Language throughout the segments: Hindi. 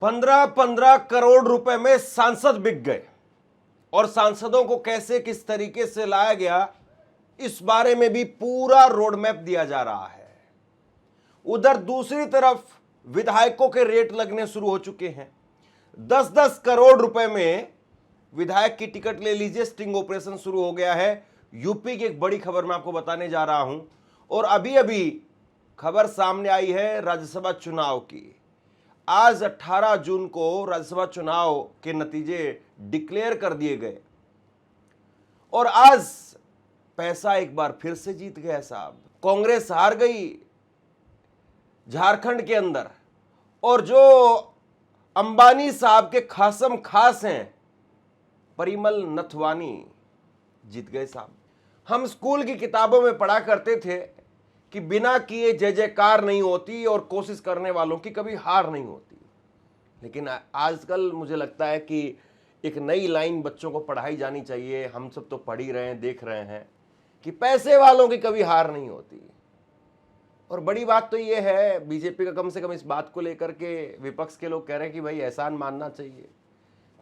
15-15 करोड़ रुपए में सांसद बिक गए और सांसदों को कैसे किस तरीके से लाया गया, इस बारे में भी पूरा रोड मैप दिया जा रहा है। उधर दूसरी तरफ विधायकों के रेट लगने शुरू हो चुके हैं। 10-10 करोड़ रुपए में विधायक की टिकट ले लीजिए, स्टिंग ऑपरेशन शुरू हो गया है। यूपी की एक बड़ी खबर मैं आपको बताने जा रहा हूं और अभी अभी खबर सामने आई है राज्यसभा चुनाव की। आज 18 जून को राज्यसभा चुनाव के नतीजे डिक्लेयर कर दिए गए और आज पैसा एक बार फिर से जीत गया साहब। कांग्रेस हार गई झारखंड के अंदर और जो अंबानी साहब के खासम खास हैं परिमल नथवानी जीत गए साहब। हम स्कूल की किताबों में पढ़ा करते थे कि बिना किए जय जयकार नहीं होती और कोशिश करने वालों की कभी हार नहीं होती। लेकिन आजकल मुझे लगता है कि एक नई लाइन बच्चों को पढ़ाई जानी चाहिए। हम सब तो पढ़ ही रहे हैं, देख रहे हैं कि पैसे वालों की कभी हार नहीं होती। और बड़ी बात तो ये है, बीजेपी का कम से कम इस बात को लेकर के विपक्ष के लोग कह रहे हैं कि भाई एहसान मानना चाहिए।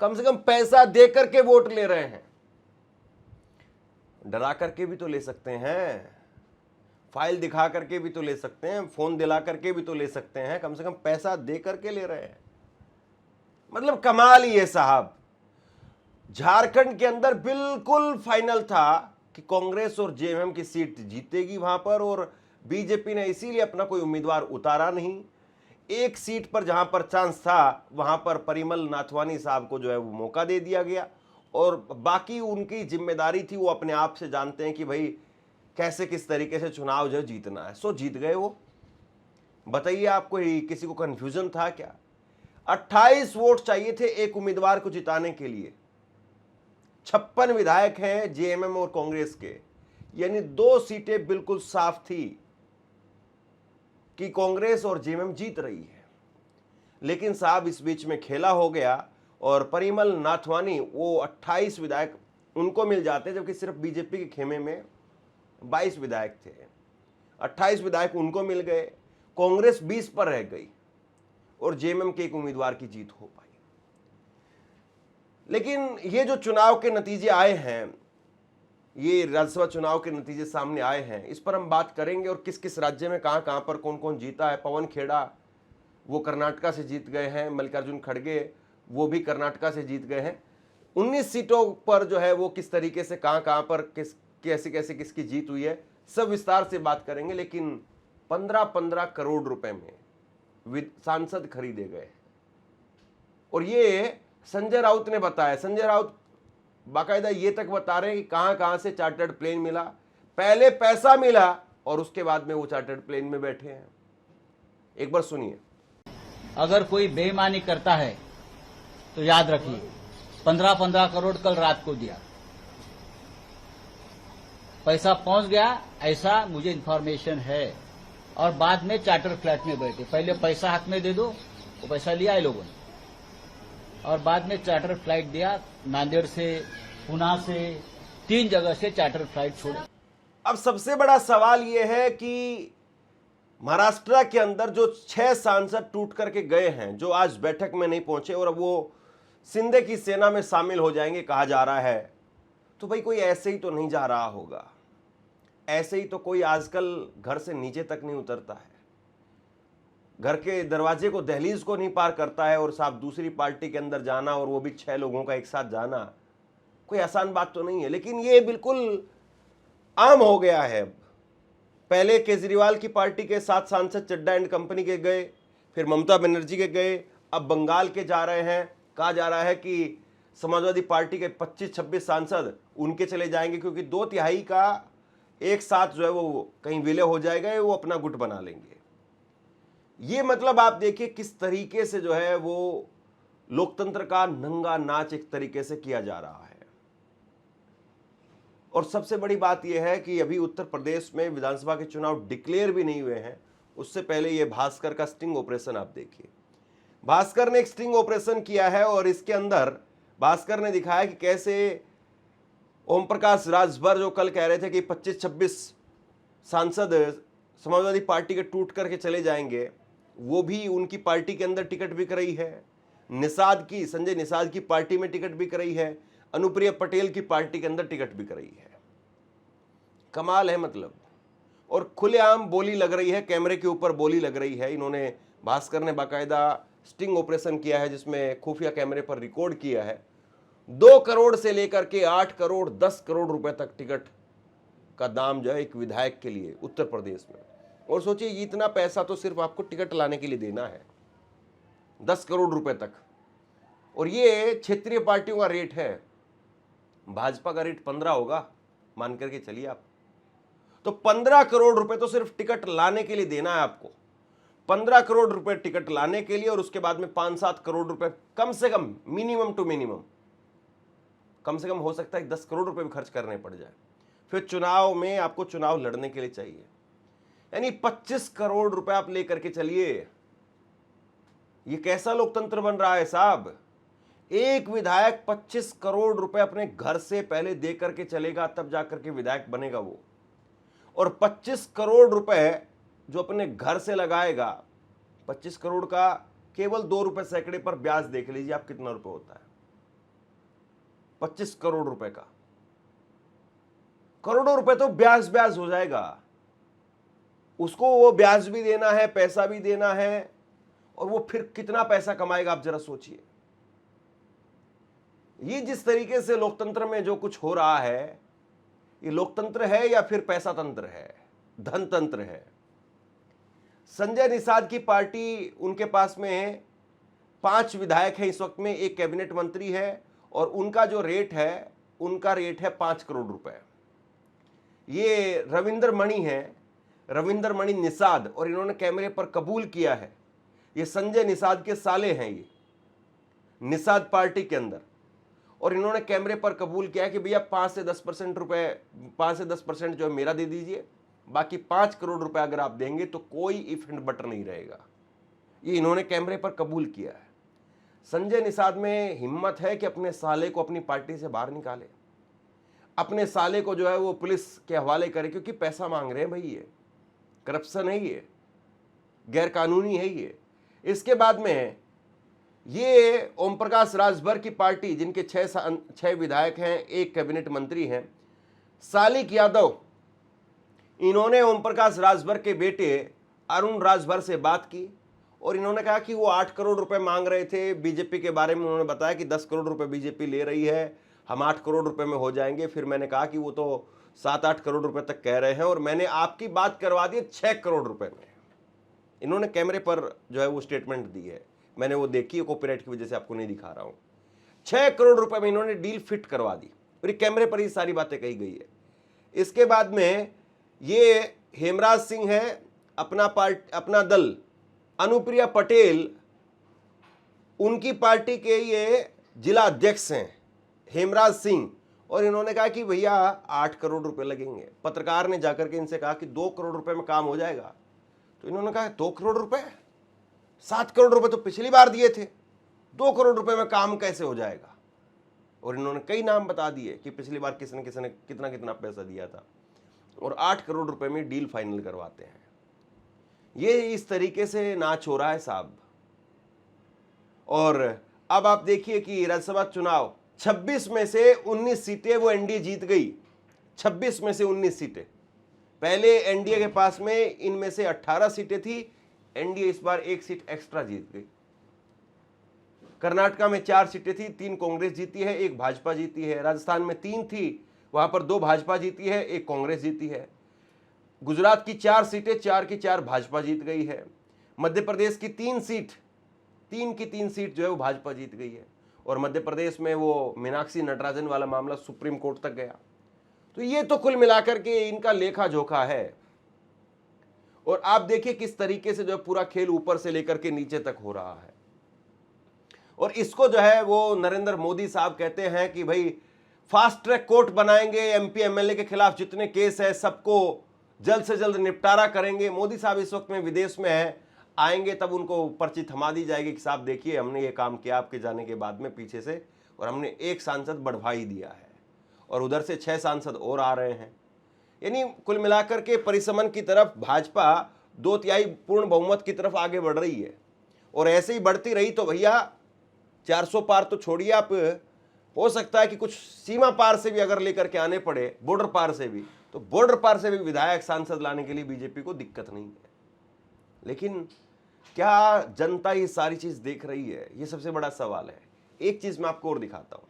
कम से कम पैसा दे करके वोट ले रहे हैं, डरा करके भी तो ले सकते हैं, फाइल दिखा करके भी तो ले सकते हैं, फोन दिला करके भी तो ले सकते हैं, कम से कम पैसा दे करके ले रहे हैं। मतलब कमाल ही है साहब। झारखंड के अंदर बिल्कुल फाइनल था कि कांग्रेस और जेएमएम की सीट जीतेगी वहां पर, और बीजेपी ने इसीलिए अपना कोई उम्मीदवार उतारा नहीं। एक सीट पर जहां पर चांस था वहां पर परिमल नाथवानी साहब को जो है वो मौका दे दिया गया और बाकी उनकी जिम्मेदारी थी, वो अपने आप से जानते हैं कि भाई कैसे किस तरीके से चुनाव जो जीतना है। सो जीत गए वो। बताइए, आपको किसी को कंफ्यूजन था क्या? 28 वोट चाहिए थे एक उम्मीदवार को जिताने के लिए। 56 विधायक हैं जेएमएम और कांग्रेस के, यानी 2 सीटें बिल्कुल साफ थी कि कांग्रेस और जेएमएम जीत रही है। लेकिन साहब इस बीच में खेला हो गया और परिमल नाथवानी, वो 28 विधायक उनको मिल जाते, जबकि सिर्फ बीजेपी के खेमे में 22 विधायक थे। 28 विधायक उनको मिल गए, कांग्रेस 20 पर रह गई और जेएमएम के एक उम्मीदवार की जीत हो पाई। लेकिन ये जो चुनाव के नतीजे आए हैं, ये राज्यसभा चुनाव के नतीजे सामने आए हैं, इस पर हम बात करेंगे और किस किस राज्य में कहां कहां पर कौन कौन जीता है। पवन खेड़ा वो कर्नाटका से जीत गए हैं, मल्लिकार्जुन खड़गे वो भी कर्नाटका से जीत गए हैं। 19 सीटों पर जो है वो किस तरीके से कहां पर कैसे किसकी जीत हुई है, सब विस्तार से बात करेंगे। लेकिन 15-15 करोड़ रुपए में सांसद खरीदे गए और ये संजय राउत ने बताया। संजय राउत बाकायदा ये तक बता रहे हैं कि कहां कहां से चार्टर्ड प्लेन मिला। पहले पैसा मिला और उसके बाद में वो चार्टर्ड प्लेन में बैठे हैं। एक बार सुनिए। अगर कोई बेईमानी करता है तो याद रखिए 15-15 करोड़ कल रात को दिया, पैसा पहुंच गया, ऐसा मुझे इन्फॉर्मेशन है। और बाद में चार्टर फ्लैट में बैठे, पहले पैसा हाथ में दे दो, वो पैसा लिया है लोगों ने, और बाद में चार्टर फ्लाइट दिया। नांदेड़ से, पुणे से, 3 जगह से चार्टर फ्लाइट छोड़े। अब सबसे बड़ा सवाल यह है कि महाराष्ट्र के अंदर जो 6 सांसद टूट करके गए हैं, जो आज बैठक में नहीं पहुंचे और अब वो शिंदे की सेना में शामिल हो जाएंगे कहा जा रहा है, तो भाई कोई ऐसे ही तो नहीं जा रहा होगा। ऐसे ही तो कोई आजकल घर से नीचे तक नहीं उतरता है, घर के दरवाजे को, दहलीज को नहीं पार करता है। और साहब दूसरी पार्टी के अंदर जाना और वो भी 6 लोगों का एक साथ जाना कोई आसान बात तो नहीं है। लेकिन ये बिल्कुल आम हो गया है। पहले केजरीवाल की पार्टी के 7 सांसद चड्डा एंड कंपनी के गए, फिर ममता बनर्जी के गए, अब बंगाल के जा रहे हैं। कहा जा रहा है कि समाजवादी पार्टी के 25-26 सांसद उनके चले जाएंगे, क्योंकि 2/3 का एक साथ जो है वो कहीं विलय हो जाएगा, वो अपना गुट बना लेंगे। ये मतलब आप देखिए किस तरीके से जो है वो लोकतंत्र का नंगा नाच एक तरीके से किया जा रहा है। और सबसे बड़ी बात यह है कि अभी उत्तर प्रदेश में विधानसभा के चुनाव डिक्लेयर भी नहीं हुए हैं, उससे पहले ये भास्कर का स्टिंग ऑपरेशन आप देखिए। भास्कर ने एक स्टिंग ऑपरेशन किया है और इसके अंदर भास्कर ने दिखाया कि कैसे ओम प्रकाश राजभर जो कल कह रहे थे कि 25-26 सांसद समाजवादी पार्टी के टूट करके चले जाएंगे, वो भी उनकी पार्टी के अंदर टिकट बिक रही है। निषाद की, संजय निषाद की पार्टी में टिकट बिक रही है, अनुप्रिया पटेल की पार्टी के अंदर टिकट बिक रही है। कमाल है मतलब। और खुलेआम बोली लग रही है, कैमरे के ऊपर बोली लग रही है। इन्होंने, भास्कर ने बाकायदा स्टिंग ऑपरेशन किया है जिसमें खुफिया कैमरे पर रिकॉर्ड किया है। 2 करोड़ से लेकर के 8 करोड़ 10 करोड़ रुपए तक टिकट का दाम जो है एक विधायक के लिए उत्तर प्रदेश में। और सोचिए, इतना पैसा तो सिर्फ आपको टिकट लाने के लिए देना है, 10 करोड़ रुपए तक। और ये क्षेत्रीय पार्टियों का रेट है। भाजपा का रेट 15 होगा, मान करके चलिए आप। तो 15 करोड़ रुपए तो सिर्फ टिकट लाने के लिए देना है आपको। 15 करोड़ रुपए टिकट लाने के लिए, और उसके बाद में 5-7 करोड़ रुपए कम से कम, मिनिमम टू मिनिमम, कम से कम हो सकता है 10 करोड़ रुपए भी खर्च करने पड़ जाए। फिर चुनाव में आपको चुनाव लड़ने के लिए चाहिए, यानी 25 करोड़ रुपए आप लेकर के चलिए। ये कैसा लोकतंत्र बन रहा है साहब? एक विधायक 25 करोड़ रुपए अपने घर से पहले दे करके चलेगा, तब जाकर के विधायक बनेगा वो। और 25 करोड़ रुपए जो अपने घर से लगाएगा, 25 करोड़ का केवल 2 रुपए सैकड़े पर ब्याज देख लीजिए आप कितना रुपए होता है। 25 करोड़ रुपए का करोड़ों रुपए तो ब्याज ब्याज हो जाएगा। उसको वो ब्याज भी देना है, पैसा भी देना है, और वो फिर कितना पैसा कमाएगा आप जरा सोचिए। ये जिस तरीके से लोकतंत्र में जो कुछ हो रहा है, ये लोकतंत्र है या फिर पैसा तंत्र है, धन तंत्र है? संजय निषाद की पार्टी, उनके पास में 5 विधायक हैं इस वक्त में, एक कैबिनेट मंत्री है, और उनका जो रेट है, उनका रेट है 5 करोड़ रुपए। ये रविंद्र मणि हैं, रविंद्र मणि निषाद, और इन्होंने कैमरे पर कबूल किया है, ये संजय निषाद के साले हैं, ये निषाद पार्टी के अंदर। और इन्होंने कैमरे पर कबूल किया कि भैया 5 से 10% रुपए, 5 से 10% जो है मेरा दे दीजिए, बाकी 5 करोड़ रुपए अगर आप देंगे तो कोई इफ एंड बट नहीं रहेगा। ये इन्होंने कैमरे पर कबूल किया है। संजय निषाद में हिम्मत है कि अपने साले को अपनी पार्टी से बाहर निकाले, अपने साले को जो है वो पुलिस के हवाले करे, क्योंकि पैसा मांग रहे हैं भाई, ये करप्शन है, ये गैर कानूनी है ये। इसके बाद में ये ओम प्रकाश राजभर की पार्टी, जिनके 6 विधायक हैं, एक कैबिनेट मंत्री हैं, सालिक यादव, इन्होंने ओम प्रकाश राजभर के बेटे अरुण राजभर से बात की, और इन्होंने कहा कि वो 8 करोड़ रुपए मांग रहे थे बीजेपी के बारे में। उन्होंने बताया कि 10 करोड़ रुपए बीजेपी ले रही है, हम 8 करोड़ रुपए में हो जाएंगे। फिर मैंने कहा कि वो तो 7-8 करोड़ रुपए तक कह रहे हैं, और मैंने आपकी बात करवा दी 6 करोड़ रुपए में। इन्होंने कैमरे पर जो है वो स्टेटमेंट दी है, मैंने वो देखी है, कॉपीराइट की वजह से आपको नहीं दिखा रहा हूं। 6 करोड़ रुपए में इन्होंने डील फिट करवा दी, और कैमरे पर ये सारी बातें कही गई है। इसके बाद में ये हेमराज सिंह है, अपना दल, अनुप्रिया पटेल, उनकी पार्टी के ये जिला अध्यक्ष हैं हेमराज सिंह, और इन्होंने कहा कि भैया 8 करोड़ रुपए लगेंगे। पत्रकार ने जाकर के इनसे कहा कि 2 करोड़ रुपए में काम हो जाएगा, तो इन्होंने कहा 2 करोड़ रुपए, 7 करोड़ रुपए तो पिछली बार दिए थे, 2 करोड़ रुपए में काम कैसे हो जाएगा? और इन्होंने कई नाम बता दिए कि पिछली बार किसने किसने कितना कितना पैसा दिया था, और 8 करोड़ रुपए में डील फाइनल करवाते हैं। ये इस तरीके से नाच हो रहा है साहब। और अब आप देखिए कि राज्यसभा चुनाव 26 में से 19 सीटें वो एनडीए जीत गई। 26 में से 19 सीटें। पहले एनडीए के पास में इनमें से 18 सीटें थी, एनडीए इस बार 1 सीट एक्स्ट्रा जीत गई। कर्नाटका में 4 सीटें थी, 3 कांग्रेस जीती है, 1 भाजपा जीती है। राजस्थान में 3 थी, वहां पर 2 भाजपा जीती है, 1 कांग्रेस जीती है। गुजरात की 4 सीटें, 4 की 4 भाजपा जीत गई है। मध्य प्रदेश की 3 सीट, 3 की 3 सीट जो है वो भाजपा जीत गई है। और मध्य प्रदेश में वो मीनाक्षी नटराजन वाला मामला सुप्रीम कोर्ट तक गया। तो ये तो कुल मिलाकर के इनका लेखा जोखा है। और आप देखिए किस तरीके से जो पूरा खेल ऊपर से लेकर के नीचे तक हो रहा है। और इसको जो है वो नरेंद्र मोदी साहब कहते हैं कि भाई फास्ट ट्रैक कोर्ट बनाएंगे, एमपी एमएलए के खिलाफ जितने केस है सबको जल्द से जल्द निपटारा करेंगे। मोदी साहब इस वक्त में विदेश में है, आएंगे तब उनको पर्ची थमा दी जाएगी कि साहब देखिए हमने ये काम किया आपके जाने के बाद में पीछे से, और हमने 1 सांसद बढ़वा ही दिया है, और उधर से 6 सांसद और आ रहे हैं। यानी कुल मिलाकर के परिसमन की तरफ भाजपा 2/3 पूर्ण बहुमत की तरफ आगे बढ़ रही है। और ऐसे ही बढ़ती रही तो भैया 400 पार तो छोड़िए आप, हो सकता है कि कुछ सीमा पार से भी अगर लेकर के आने पड़े, बॉर्डर पार से भी, तो बॉर्डर पार से भी विधायक सांसद लाने के लिए बीजेपी को दिक्कत नहीं है। लेकिन क्या जनता ये सारी चीज देख रही है, ये सबसे बड़ा सवाल है। एक चीज मैं आपको और दिखाता हूं।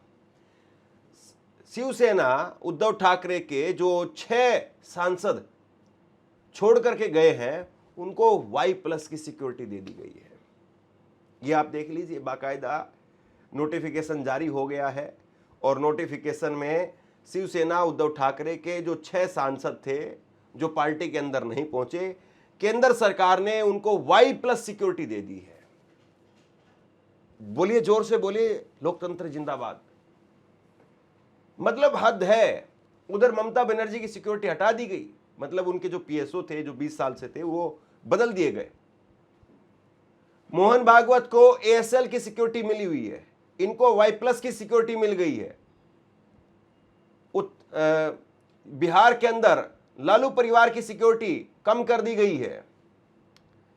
शिवसेना उद्धव ठाकरे के जो 6 सांसद छोड़ करके गए हैं, उनको Y+ की सिक्योरिटी दे दी गई है। ये आप देख लीजिए, बाकायदा नोटिफिकेशन जारी हो गया है और नोटिफिकेशन में शिवसेना उद्धव ठाकरे के जो 6 सांसद थे जो पार्टी के अंदर नहीं पहुंचे, केंद्र सरकार ने उनको Y+ सिक्योरिटी दे दी है। बोलिए, जोर से बोलिए, लोकतंत्र जिंदाबाद। मतलब हद है। उधर ममता बनर्जी की सिक्योरिटी हटा दी गई, मतलब उनके जो PSO थे जो 20 साल से थे वो बदल दिए गए। मोहन भागवत को ASL की सिक्योरिटी मिली हुई है, इनको Y+ की सिक्योरिटी मिल गई है। बिहार के अंदर लालू परिवार की सिक्योरिटी कम कर दी गई है।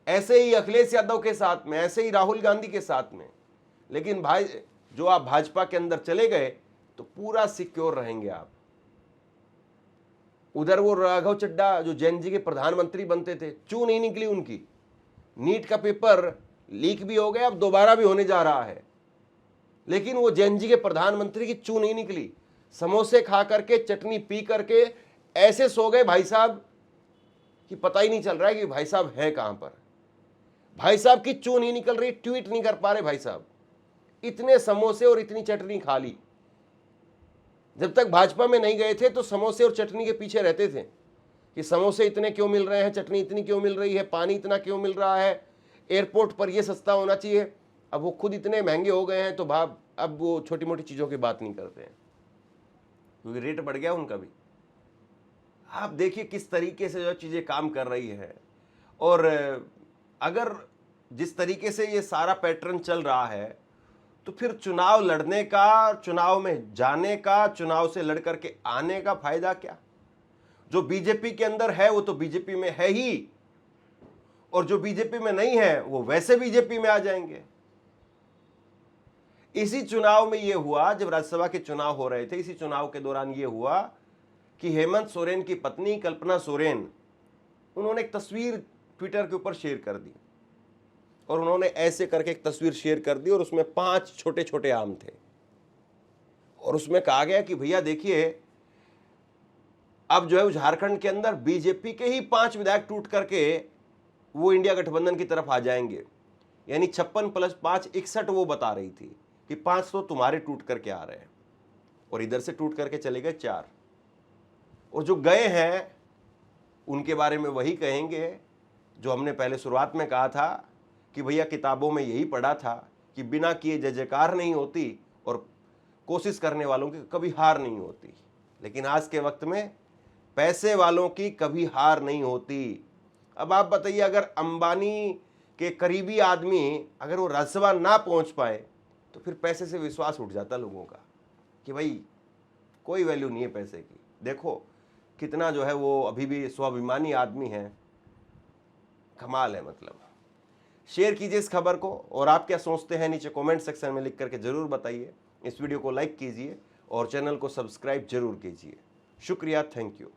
ऐसे ही अखिलेश यादव के साथ में, ऐसे ही राहुल गांधी के साथ में। लेकिन भाई जो आप भाजपा के अंदर चले गए तो पूरा सिक्योर रहेंगे आप। उधर वो राघव चड्ढा जो जैन जी के प्रधानमंत्री बनते थे, चू नहीं निकली उनकी। नीट का पेपर लीक भी हो गया, अब दोबारा भी होने जा रहा है, लेकिन वो जैन जी के प्रधानमंत्री की चू नहीं निकली। समोसे खा करके, चटनी पी करके ऐसे सो गए भाई साहब कि पता ही नहीं चल रहा है कि भाई साहब है कहां पर। भाई साहब की चू नहीं निकल रही, ट्वीट नहीं कर पा रहे भाई साहब। इतने समोसे और इतनी चटनी खा ली। जब तक भाजपा में नहीं गए थे तो समोसे और चटनी के पीछे रहते थे कि समोसे इतने क्यों मिल रहे हैं, चटनी इतनी क्यों मिल रही है, पानी इतना क्यों मिल रहा है, एयरपोर्ट पर यह सस्ता होना चाहिए। अब वो खुद इतने महंगे हो गए हैं तो भाव अब वो छोटी मोटी चीज़ों की बात नहीं करते हैं, क्योंकि रेट बढ़ गया उनका भी। आप देखिए किस तरीके से जो चीज़ें काम कर रही है। और अगर जिस तरीके से ये सारा पैटर्न चल रहा है तो फिर चुनाव लड़ने का, चुनाव में जाने का, चुनाव से लड़ करके आने का फायदा क्या। जो बीजेपी के अंदर है वो तो बीजेपी में है ही, और जो बीजेपी में नहीं है वो वैसे बीजेपी में आ जाएंगे। इसी चुनाव में ये हुआ, जब राज्यसभा के चुनाव हो रहे थे, इसी चुनाव के दौरान ये हुआ कि हेमंत सोरेन की पत्नी कल्पना सोरेन, उन्होंने एक तस्वीर ट्विटर के ऊपर शेयर कर दी, और उन्होंने ऐसे करके एक तस्वीर शेयर कर दी और उसमें 5 छोटे छोटे आम थे, और उसमें कहा गया कि भैया देखिए अब जो है झारखंड के अंदर बीजेपी के ही 5 विधायक टूट करके वो इंडिया गठबंधन की तरफ आ जाएंगे। यानी 56 + 5 61 वो बता रही थी कि 5 तो तुम्हारे टूट करके आ रहे हैं, और इधर से टूट करके चले गए 4। और जो गए हैं उनके बारे में वही कहेंगे जो हमने पहले शुरुआत में कहा था कि भैया किताबों में यही पढ़ा था कि बिना किए जय जयकार नहीं होती, और कोशिश करने वालों की कभी हार नहीं होती। लेकिन आज के वक्त में पैसे वालों की कभी हार नहीं होती। अब आप बताइए, अगर अंबानी के करीबी आदमी अगर वो राज्यसभा ना पहुंच पाए तो फिर पैसे से विश्वास उठ जाता लोगों का कि भाई कोई वैल्यू नहीं है पैसे की। देखो कितना जो है वो अभी भी स्वाभिमानी आदमी है, कमाल है। मतलब शेयर कीजिए इस खबर को, और आप क्या सोचते हैं नीचे कमेंट सेक्शन में लिख करके जरूर बताइए। इस वीडियो को लाइक कीजिए और चैनल को सब्सक्राइब जरूर कीजिए। शुक्रिया, थैंक यू।